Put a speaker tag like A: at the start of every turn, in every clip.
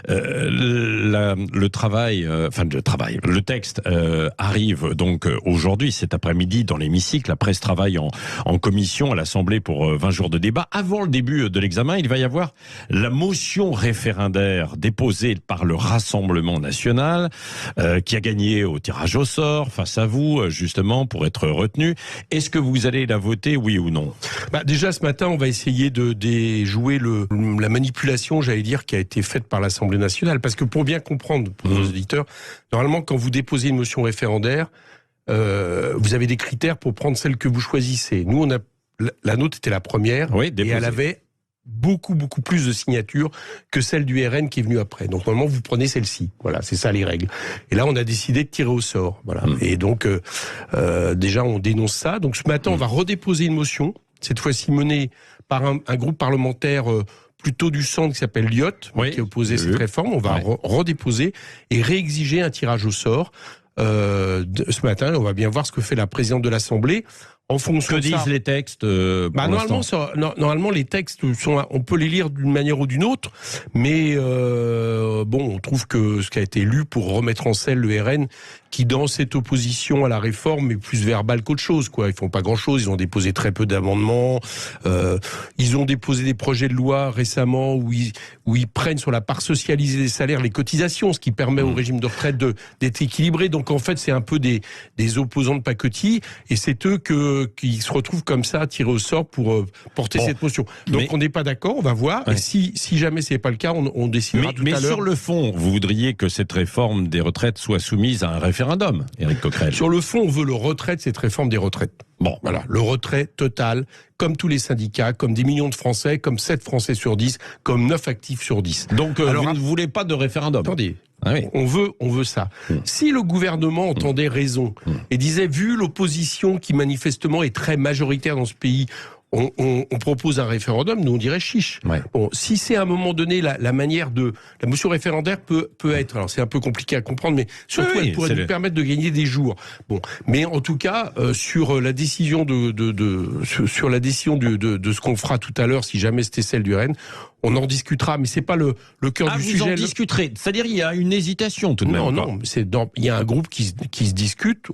A: Le texte arrive donc aujourd'hui, cet après-midi, dans l'hémicycle. La presse travaille en commission à l'Assemblée pour 20 jours de débat. Avant le début de l'examen, il va y avoir la motion référendaire déposée par le Rassemblement national, qui a gagné au tirage au sort face à vous, justement, pour être retenu. Est-ce que vous allez la voter, oui ou non ?
B: Déjà, ce matin, on va essayer de déjouer la manipulation, j'allais dire, qui a été faite par l'Assemblée nationale. Parce que pour bien comprendre, pour nos auditeurs, normalement, quand vous déposez une motion référendaire, vous avez des critères pour prendre celle que vous choisissez. Nous, la nôtre était la première, et elle avait beaucoup plus de signatures que celle du RN qui est venue après. Donc normalement vous prenez celle-ci. Voilà, c'est ça les règles. Et là on a décidé de tirer au sort. Voilà. Et donc déjà on dénonce ça. Donc ce matin on va redéposer une motion, cette fois-ci menée par un groupe parlementaire plutôt du centre qui s'appelle Liot, qui a opposé cette réforme. On va redéposer et réexiger un tirage au sort. Ce matin, on va bien voir ce que fait la présidente de l'Assemblée. En fonction
A: que disent les textes
B: normalement, les textes on peut les lire d'une manière ou d'une autre, mais on trouve que ce qui a été lu pour remettre en selle le RN, qui dans cette opposition à la réforme est plus verbal qu'autre chose, quoi. Ils font pas grand-chose, ils ont déposé très peu d'amendements, ils ont déposé des projets de loi récemment où ils prennent sur la part socialisée des salaires les cotisations, ce qui permet au régime de retraite d'être équilibré. Donc en fait, c'est un peu des opposants de pacotille, et c'est eux qui se retrouvent comme ça, tirés au sort pour porter cette motion. Donc on n'est pas d'accord, on va voir, et si jamais c'est pas le cas, on décidera tout à l'heure.
A: Mais sur le fond, vous voudriez que cette réforme des retraites soit soumise à un référendum, Éric Coquerel.
B: Sur le fond, on veut le retrait de cette réforme des retraites. Voilà, le retrait total, comme tous les syndicats, comme des millions de Français, comme 7 Français sur 10, comme 9 actifs sur 10.
A: Donc vous ne voulez pas de référendum ?
B: Attendez. On veut ça. Si le gouvernement entendait raison et disait, vu l'opposition qui manifestement est très majoritaire dans ce pays, on propose un référendum, nous on dirait chiche. Si c'est à un moment donné la manière de... La motion référendaire peut être... Alors c'est un peu compliqué à comprendre, mais surtout elle pourrait nous permettre de gagner des jours. Mais en tout cas, sur la décision de ce qu'on fera tout à l'heure, si jamais c'était celle du RN, on en discutera, mais c'est pas le cœur du sujet.
A: Vous en discuterez. C'est-à-dire il y a une hésitation tout de même.
B: Non, il y a un groupe qui se discute.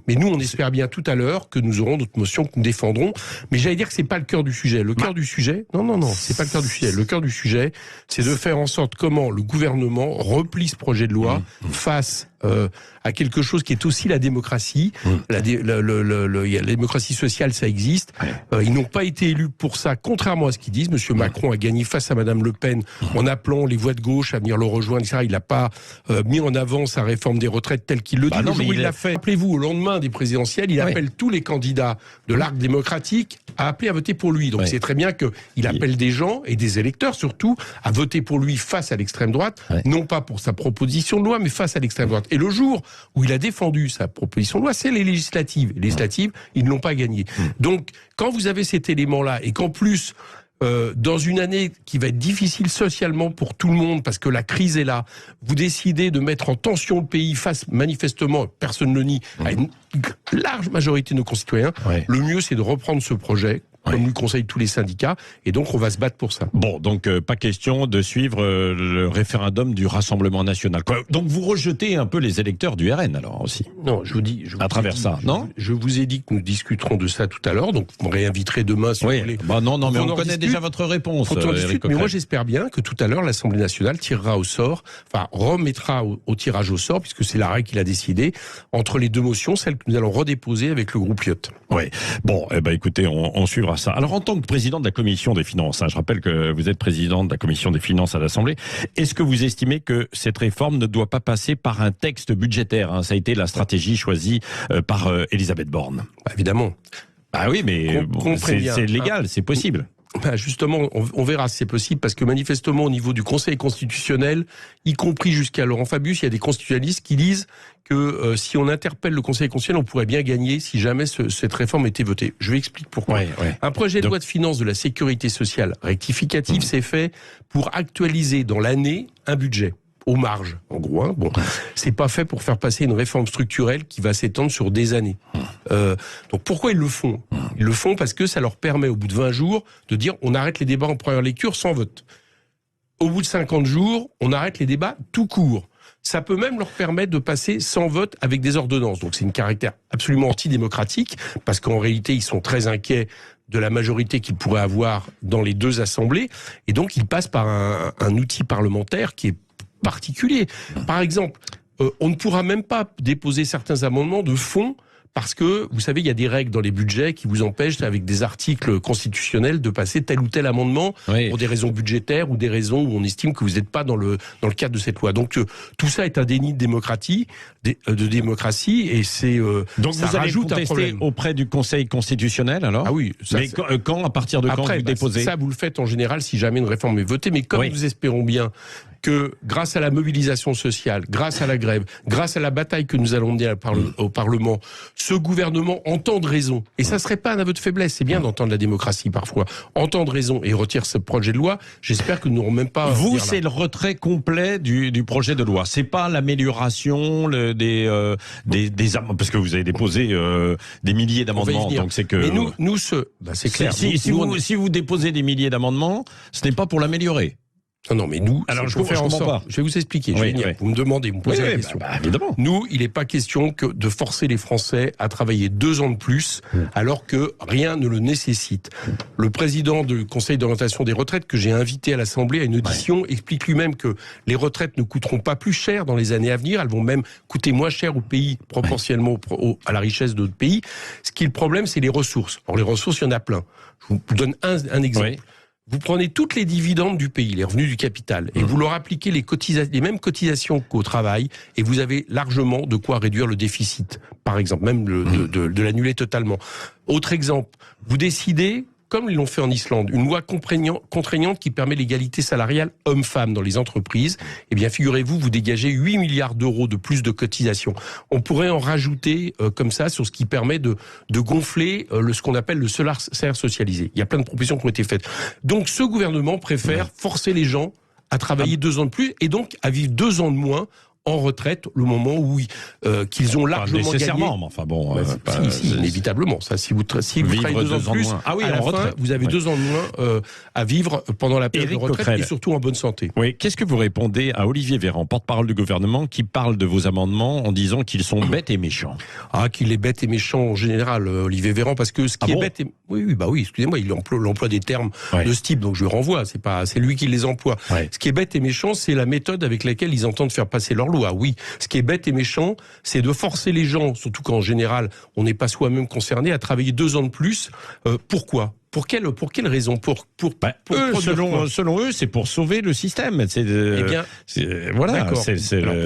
B: Mais nous on espère bien tout à l'heure que nous aurons notre motion que nous défendrons. Mais j'allais dire que c'est pas le cœur du sujet. Le cœur du sujet, non, c'est pas le cœur du sujet. Le cœur du sujet, c'est de faire en sorte comment le gouvernement replie ce projet de loi face à quelque chose qui est aussi la démocratie. La démocratie sociale, ça existe. Ils n'ont pas été élus pour ça, contrairement à ce qu'ils disent. Monsieur Macron a gagné face à Madame Le Pen en appelant les voix de gauche à venir le rejoindre, etc. Il n'a pas mis en avant sa réforme des retraites telle qu'il le dit. Le jour où il l'a fait, rappelez-vous, au lendemain des présidentielles, il appelle tous les candidats de l'arc démocratique à appeler à voter pour lui. Donc c'est très bien qu'il appelle des gens, et des électeurs surtout, à voter pour lui face à l'extrême droite, non pas pour sa proposition de loi, mais face à l'extrême droite. Et le jour où il a défendu sa proposition de loi, c'est les législatives. Les législatives, ils ne l'ont pas gagné. Donc, quand vous avez cet élément-là, et qu'en plus, dans une année qui va être difficile socialement pour tout le monde, parce que la crise est là, vous décidez de mettre en tension le pays face, manifestement, personne ne le nie, à une large majorité de nos concitoyens, le mieux c'est de reprendre ce projet, comme nous conseillent tous les syndicats, et donc on va se battre pour ça.
A: Donc pas question de suivre le référendum du Rassemblement national. Donc vous rejetez un peu les électeurs du RN alors aussi.
B: Non, je vous dis... Je vous ai dit que nous discuterons de ça tout à l'heure, donc vous me réinviterez demain si vous voulez.
A: Non, mais on connaît déjà votre réponse.
B: Mais moi j'espère bien que tout à l'heure l'Assemblée nationale tirera au sort, remettra au tirage au sort, puisque c'est la règle qu'il a décidé, entre les deux motions, celle que nous allons redéposer avec le groupe Liot.
A: Écoutez, on suivra ça. Alors, en tant que président de la Commission des finances, je rappelle que vous êtes président de la Commission des finances à l'Assemblée, est-ce que vous estimez que cette réforme ne doit pas passer par un texte budgétaire ? Ça a été la stratégie choisie par Elisabeth Borne.
B: Évidemment.
A: Oui, mais c'est légal, c'est possible.
B: Justement, on verra si c'est possible, parce que manifestement au niveau du Conseil constitutionnel, y compris jusqu'à Laurent Fabius, il y a des constitutionnalistes qui disent que si on interpelle le Conseil constitutionnel, on pourrait bien gagner si jamais cette réforme était votée. Je vais expliquer pourquoi. Un projet de loi de finances de la sécurité sociale rectificative, c'est fait pour actualiser dans l'année un budget. Aux marges, en gros. C'est pas fait pour faire passer une réforme structurelle qui va s'étendre sur des années. Donc pourquoi ils le font ? Ils le font parce que ça leur permet, au bout de 20 jours, de dire on arrête les débats en première lecture sans vote. au bout de 50 jours, on arrête les débats tout court. Ça peut même leur permettre de passer sans vote avec des ordonnances. Donc c'est une caractère absolument antidémocratique, parce qu'en réalité, ils sont très inquiets de la majorité qu'ils pourraient avoir dans les deux assemblées. Et donc, ils passent par un outil parlementaire qui est particulier. Par exemple, on ne pourra même pas déposer certains amendements de fond, parce que, vous savez, il y a des règles dans les budgets qui vous empêchent, avec des articles constitutionnels, de passer tel ou tel amendement pour des raisons budgétaires ou des raisons où on estime que vous n'êtes pas dans le cadre de cette loi. Donc, tout ça est un déni de démocratie, et c'est
A: donc
B: ça
A: vous allez
B: rajoute
A: contester
B: un problème
A: auprès du Conseil constitutionnel, alors?
B: Ah oui.
A: Mais quand, à partir de quand vous déposez?
B: Ça, vous le faites en général si jamais une réforme est votée, mais comme nous espérons bien que grâce à la mobilisation sociale, grâce à la grève, grâce à la bataille que nous allons mener au Parlement, ce gouvernement entende raison. Et ça serait pas un aveu de faiblesse, c'est bien d'entendre la démocratie parfois. Entendre raison et retire ce projet de loi, j'espère que nous n'aurons même pas...
A: Vous, c'est le retrait complet du projet de loi. C'est pas l'amélioration des amendements, parce que vous avez déposé des milliers d'amendements. Donc c'est que...
B: Mais nous c'est clair.
A: Si vous déposez des milliers d'amendements, ce n'est pas pour l'améliorer.
B: Non, mais nous,
A: alors je comprends pas.
B: Je vais vous expliquer. Vous me demandez, vous me posez la question.
A: Évidemment.
B: Nous, il n'est pas question que de forcer les Français à travailler 2 ans de plus, alors que rien ne le nécessite. Le président du Conseil d'orientation des retraites, que j'ai invité à l'Assemblée à une audition, explique lui-même que les retraites ne coûteront pas plus cher dans les années à venir. Elles vont même coûter moins cher au pays, proportionnellement à la richesse d'autres pays. Ce qui est le problème, c'est les ressources. Alors les ressources, il y en a plein. Je vous donne un exemple. Vous prenez toutes les dividendes du pays, les revenus du capital, et vous leur appliquez les mêmes cotisations qu'au travail, et vous avez largement de quoi réduire le déficit, par exemple, même de l'annuler totalement. Autre exemple, vous décidez, comme ils l'ont fait en Islande, une loi contraignante qui permet l'égalité salariale homme-femme dans les entreprises. Eh bien, figurez-vous, vous dégagez 8 milliards d'euros de plus de cotisations. On pourrait en rajouter comme ça sur ce qui permet de gonfler ce qu'on appelle le salaire socialisé. Il y a plein de propositions qui ont été faites. Donc, ce gouvernement préfère forcer les gens à travailler 2 ans de plus et donc à vivre 2 ans de moins en retraite, le moment où qu'ils ont largement gagné.
A: Mais enfin bon,
B: inévitablement. Ça, si vous travaillez 2 ans de plus, à la fin, vous avez 2 ans de moins à vivre pendant la période de retraite et surtout en bonne santé.
A: Oui. Qu'est-ce que vous répondez à Olivier Véran, porte-parole du gouvernement, qui parle de vos amendements en disant qu'ils sont bêtes et méchants?
B: Qu'il est bête et méchant en général, Olivier Véran, parce que ce qui est bête et... Oui, excusez-moi, il emploie des termes de ce type, donc je le renvoie. C'est lui qui les emploie. Ce qui est bête et méchant, c'est la méthode avec laquelle ils entendent faire passer leur loi. Oui, ce qui est bête et méchant, c'est de forcer les gens, surtout qu'en général, on n'est pas soi-même concerné, à travailler 2 ans de plus. Pourquoi ? Pour quelle raison?
A: Selon eux, c'est pour sauver le système.
B: D'accord.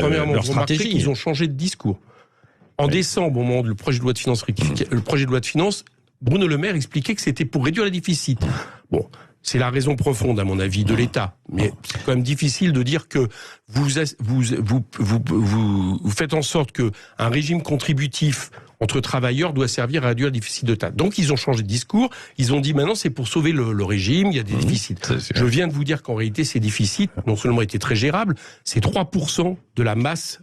B: Premièrement, leur stratégie. Ils ont changé de discours. En décembre, au moment du projet de loi de finances Bruno Le Maire expliquait que c'était pour réduire le déficit. Bon. C'est la raison profonde, à mon avis, de l'État. Mais c'est quand même difficile de dire que vous faites en sorte que un régime contributif entre travailleurs doit servir à réduire le déficit de l'État. Donc ils ont changé de discours. Ils ont dit maintenant c'est pour sauver le régime, il y a des déficits. Je viens de vous dire qu'en réalité ces déficits non seulement étaient très gérables, c'est 3% de la masse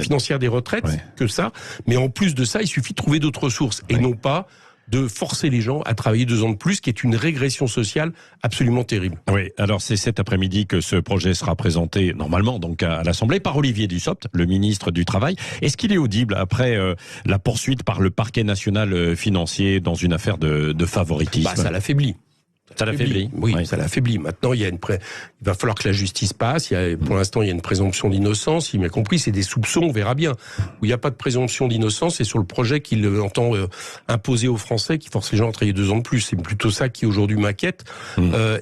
B: financière des retraites que ça. Mais en plus de ça, il suffit de trouver d'autres ressources et non pas de forcer les gens à travailler 2 ans de plus, qui est une régression sociale absolument terrible.
A: Oui, alors c'est cet après-midi que ce projet sera présenté, normalement, donc à l'Assemblée, par Olivier Dussopt, le ministre du Travail. Est-ce qu'il est audible après la poursuite par le parquet national financier dans une affaire de favoritisme?
B: Ça l'affaiblit.
A: Ça l'affaiblit.
B: Oui, ça l'affaiblit. Maintenant, il va falloir que la justice passe. Pour l'instant, il y a une présomption d'innocence. Il m'a compris, c'est des soupçons, on verra bien. Où il n'y a pas de présomption d'innocence, c'est sur le projet qu'il entend imposer aux Français, qui force les gens à travailler 2 ans de plus. C'est plutôt ça qui aujourd'hui m'inquiète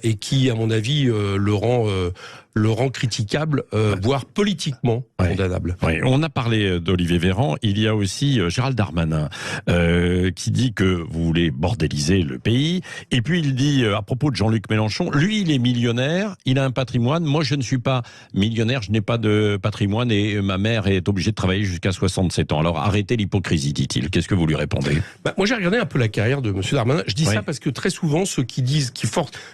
B: et qui, à mon avis, le rend critiquable, voire politiquement condamnable.
A: Oui. On a parlé d'Olivier Véran. Il y a aussi Gérald Darmanin qui dit que vous voulez bordéliser le pays. Et puis il dit à propos de Jean-Luc Mélenchon, lui il est millionnaire, il a un patrimoine. Moi je ne suis pas millionnaire, je n'ai pas de patrimoine et ma mère est obligée de travailler jusqu'à 67 ans. Alors arrêtez l'hypocrisie, dit-il. Qu'est-ce que vous lui répondez?
B: Moi j'ai regardé un peu la carrière de M. Darmanin. Je dis ça parce que très souvent ceux qui disent, qui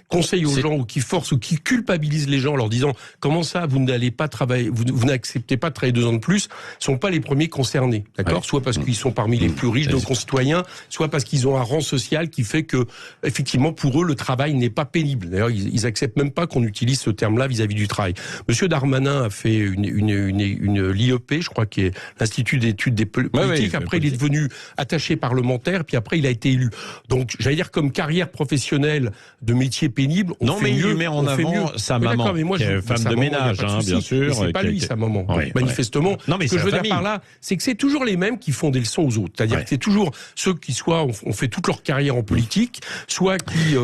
B: conseillent aux gens ou qui forcent ou qui culpabilisent les gens en leur disant disant comment ça, vous n'allez pas travailler, vous n'acceptez pas de travailler 2 ans de plus, sont pas les premiers concernés, d'accord ? Soit parce qu'ils sont parmi les plus riches de nos concitoyens, soit parce qu'ils ont un rang social qui fait que, effectivement, pour eux, le travail n'est pas pénible. D'ailleurs, ils acceptent même pas qu'on utilise ce terme-là vis-à-vis du travail. Monsieur Darmanin a fait une l'IEP, je crois, qui est l'Institut d'études des politiques. Après, il est devenu attaché parlementaire, puis après, il a été élu. Donc, j'allais dire, comme carrière professionnelle de métier pénible, on fait mieux.
A: Il met en avant sa maman,
B: mais moi,
A: qui est femme de ménage, bien sûr.
B: C'est pas lui, sa maman. Manifestement, ce que je veux dire par là, c'est que c'est toujours les mêmes qui font des leçons aux autres. C'est-à-dire que c'est toujours ceux qui soit ont fait toute leur carrière en politique, soit qui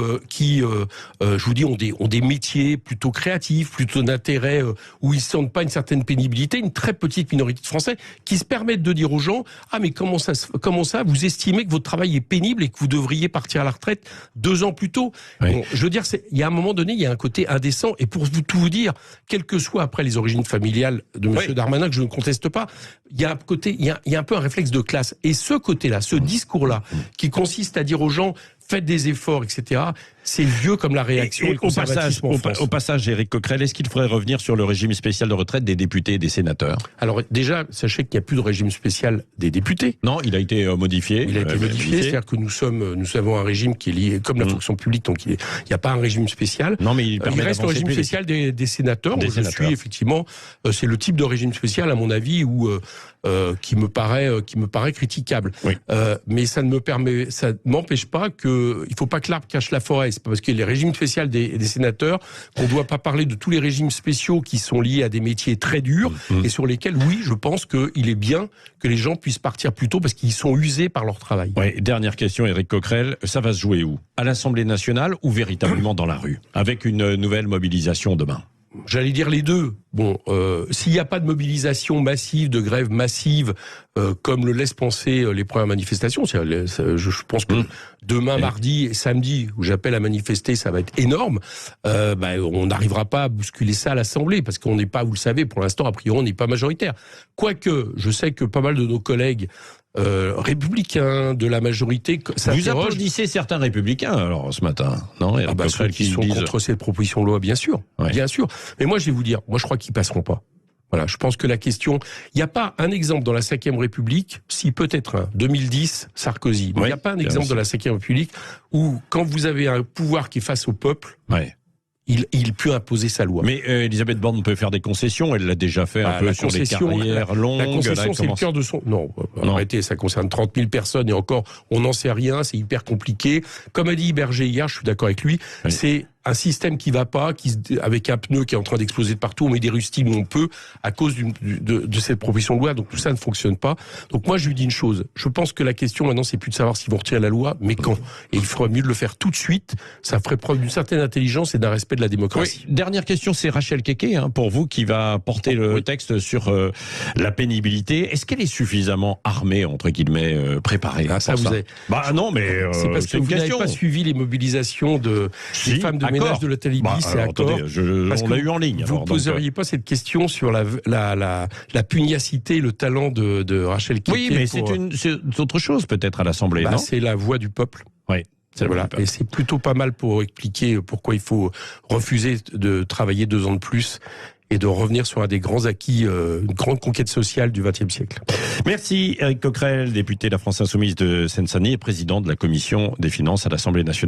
B: je vous dis, ont des métiers plutôt créatifs, plutôt d'intérêt, où ils sentent pas une certaine pénibilité, une très petite minorité de Français qui se permettent de dire aux gens, ah mais comment ça, vous estimez que votre travail est pénible et que vous devriez partir à la retraite 2 ans plus tôt. Bon, je veux dire, il y a un moment donné, il y a un côté indécent. Et pour tout vous dire, quelles que soient après les origines familiales de M. Darmanin, que je ne conteste pas, il y a un côté, il y a un peu un réflexe de classe. Et ce côté-là, ce discours-là, qui consiste à dire aux gens, faites des efforts, etc., c'est vieux comme la réaction.
A: Et au passage, Éric Coquerel, est-ce qu'il faudrait revenir sur le régime spécial de retraite des députés et des sénateurs ?
B: Alors déjà, sachez qu'il n'y a plus de régime spécial des députés.
A: Non, il a été modifié.
B: Il a été modifié, c'est-à-dire que nous avons un régime qui est lié, comme la fonction publique, donc il n'y a pas un régime spécial.
A: Non, mais il
B: reste le régime spécial des sénateurs. Je suis effectivement, c'est le type de régime spécial, à mon avis, qui me paraît critiquable. Mais ça m'empêche pas il faut pas que l'arbre cache la forêt. C'est pas parce qu'il y a les régimes spéciaux des sénateurs qu'on ne doit pas parler de tous les régimes spéciaux qui sont liés à des métiers très durs et sur lesquels, oui, je pense qu'il est bien que les gens puissent partir plus tôt parce qu'ils sont usés par leur travail.
A: Dernière question, Éric Coquerel, ça va se jouer où ? À l'Assemblée nationale ou véritablement dans la rue ? Avec une nouvelle mobilisation demain ?
B: J'allais dire les deux. Bon, s'il n'y a pas de mobilisation massive, de grève massive, comme le laissent penser les premières manifestations, je pense que demain, mardi et samedi, où j'appelle à manifester, ça va être énorme, on n'arrivera pas à bousculer ça à l'Assemblée, parce qu'on n'est pas, vous le savez, pour l'instant, a priori, on n'est pas majoritaire. Quoique, je sais que pas mal de nos collègues républicains, de la majorité,
A: vous applaudissez certains républicains alors ce matin, non?
B: Ceux qui sont contre cette proposition de loi, bien sûr, bien sûr. Mais moi, je vais vous dire, moi, je crois qu'ils passeront pas. Voilà, je pense que la question, il n'y a pas un exemple dans la 5e République, si peut-être un, 2010, Sarkozy, mais il n'y a pas un exemple dans la 5e République où, quand vous avez un pouvoir qui est face au peuple, il peut imposer sa loi.
A: Mais Elisabeth Borne peut faire des concessions, elle l'a déjà fait un peu sur les carrières longues.
B: La concession, c'est le cœur de son... Non, arrêtez, ça concerne 30 000 personnes et encore, on n'en sait rien, c'est hyper compliqué. Comme a dit Berger hier, je suis d'accord avec lui, c'est un système qui va pas, avec un pneu qui est en train d'exploser de partout, on met des rustines où on peut, à cause de cette proposition de loi, donc tout ça ne fonctionne pas. Donc moi, je lui dis une chose, je pense que la question maintenant, c'est plus de savoir s'ils vont retirer la loi, mais quand. Et il ferait mieux de le faire tout de suite, ça ferait preuve d'une certaine intelligence et d'un respect de la démocratie.
A: Dernière question, c'est Rachel Keke, pour vous, qui va porter le texte sur la pénibilité. Est-ce qu'elle est suffisamment armée, entre guillemets, préparée non, mais
B: c'est parce que vous n'avez pas suivi les mobilisations des femmes de ménage de l'hôtel Ibis, c'est Accor.
A: On l'a eu en ligne.
B: Vous ne poseriez pas cette question sur la pugnacité, le talent de Rachel Keke.
A: Oui, mais c'est autre chose peut-être à l'Assemblée, non ?
B: C'est la voix du peuple.
A: Oui.
B: Et c'est plutôt pas mal pour expliquer pourquoi il faut refuser de travailler 2 ans de plus et de revenir sur un des grands acquis, une grande conquête sociale du XXe siècle.
A: Merci Éric Coquerel, député de la France Insoumise de Seine-Saint-Denis et président de la Commission des finances à l'Assemblée nationale.